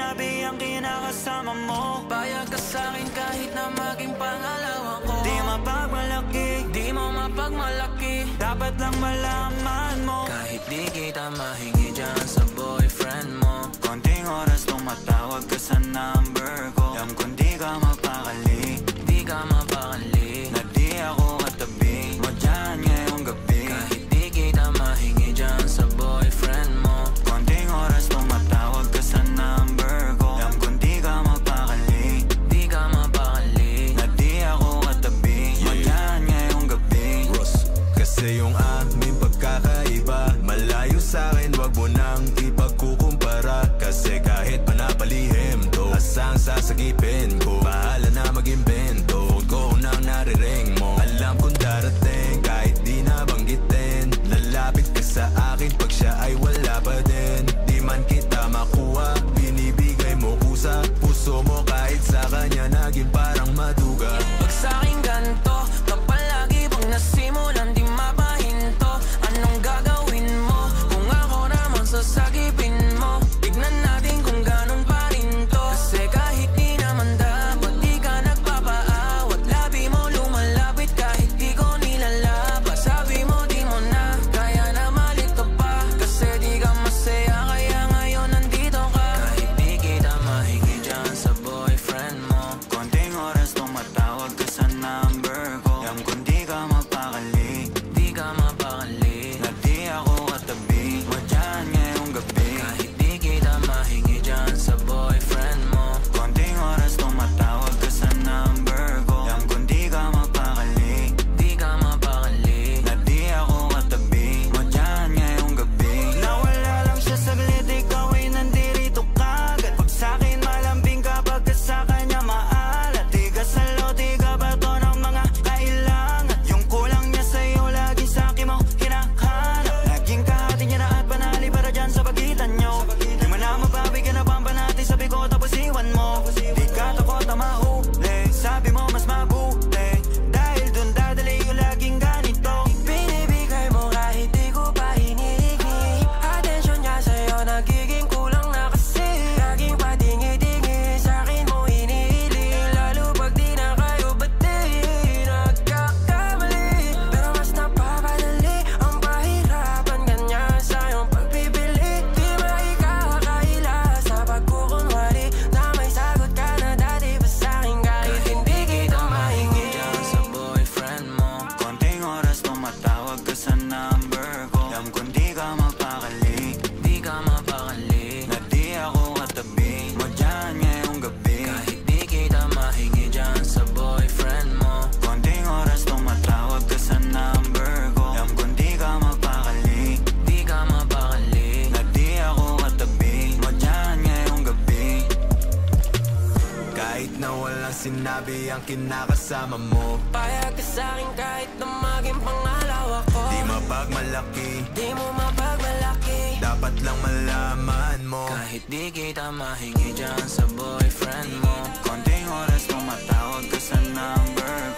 sinabi ang kinakasama mo. Payag ka sa'kin kahit na maging pangalawa ko. Di mapagmalaki, di mo mapagmalaki, dapat lang malaman mo. Kahit di kita mahingi dyan sa boyfriend mo. Konting oras tumatawag ka sa number ko. Alam kong di ka mapakali, di ka mapakali, na di ako katabi mo dyan ngayong gabi. Kahit di kita mahingi dyan sa boyfriend mo. Konting oras tumatawag ka sa number ko. Alam kong di ka mapakali, di ka mapakali, na di ako katabi mo dyan ngayong gabi. Ross, kasi yung aming pagkakaiba malayo sa'kin, wag mo nang ipagkukumpara. Kasi kahit panapalihim to, asang sasagipin ko, bahala na mag-invento. Ko nang nariring mo, alam kong darating kahit di nabanggitin. Lalapit ka sa akin pag siya ay wala pa din. Di man kita makuha, binibigay mo kusa. Puso mo kahit sa kanya naging parang maduga. Pag sa'king ganto, kapal lagi pag nasimulan di mapahinto. Anong gagawin mo kung ako naman sasagipin mo? Tignan natin kung ganun pa rin to. Kasi kahit di naman dapat di ka nagpapaawat. Labi mo lumalapit kahit di ko nilalaba. Sabi mo di mo na kaya na malito pa. Kasi di ka masaya kaya ngayon nandito ka. Kahit di kita mahingi dyan sa boyfriend mo. Konting oras tumatawag ka sa number ko. Alam kong di ka mapakali, di ka mapakali, na di ako katabi mo dyan ngayong gabi. kahit di kita mahingi dyan sa boyfriend mo. Konting oras tumatawag ka sa number ko. Alam kong di ka mapakali, Di ka mapakali, na di ako katabi mo dyan ngayong gabi. Nawala lang siya saglit, ikaw ay nandirito kagad. Pag sa'kin malambing kapag ka sa kanya maalat. Di ka salo, di ka bato ng mga kailangan. Yung kulang niya sa'yo, lagi sa'kin mo hinahanap. Laging kahati niya na at panali para dyan sa pagitan nyo. Di mo na mapabigyan na pamba natin, sabi ko tapos iwan mo. Di ka takot na mahuli, sabi mo mas mabuti. Dahil dun dadali yung laging ganito. binibigay mo kahit di ko pa hinihingi. Atensyon niya sa'yo nagiging kulang na kasi. Laging patingi-tingi sa'kin mo hinihiling. Lalo pag di na kayo bati, nagkakamali. Pero mas napapadali ang pahirapan kanya sa'yong pagpipili. Di maikakaila sa pagkukunwari na may sagot ka na dati pa sa'kin. Kahit hindi kita mahingi dyan sa boyfriend mo. Konting oras tumatawag ka sa number ko. Alam kong di ka mapakali, Di ka mapakali, na di ako katabi mo dyan ngayong gabi. kahit di kita mahingi dyan sa boyfriend mo. Konting oras tumatawag ka sa number ko. Alam kong di ka mapakali, Di ka mapakali, na di ako katabi mo dyan ngayong gabi. Kahit na walang sinabi ang kinakasama mo. payag ka sa'kin kahit na maging pangalawa ko. Di mapagmalaki, Di mo mapagmalaki, dapat lang malaman mo. kahit di kita mahingi dyan sa boyfriend mo. Konting oras tumatawag ka sa number ko.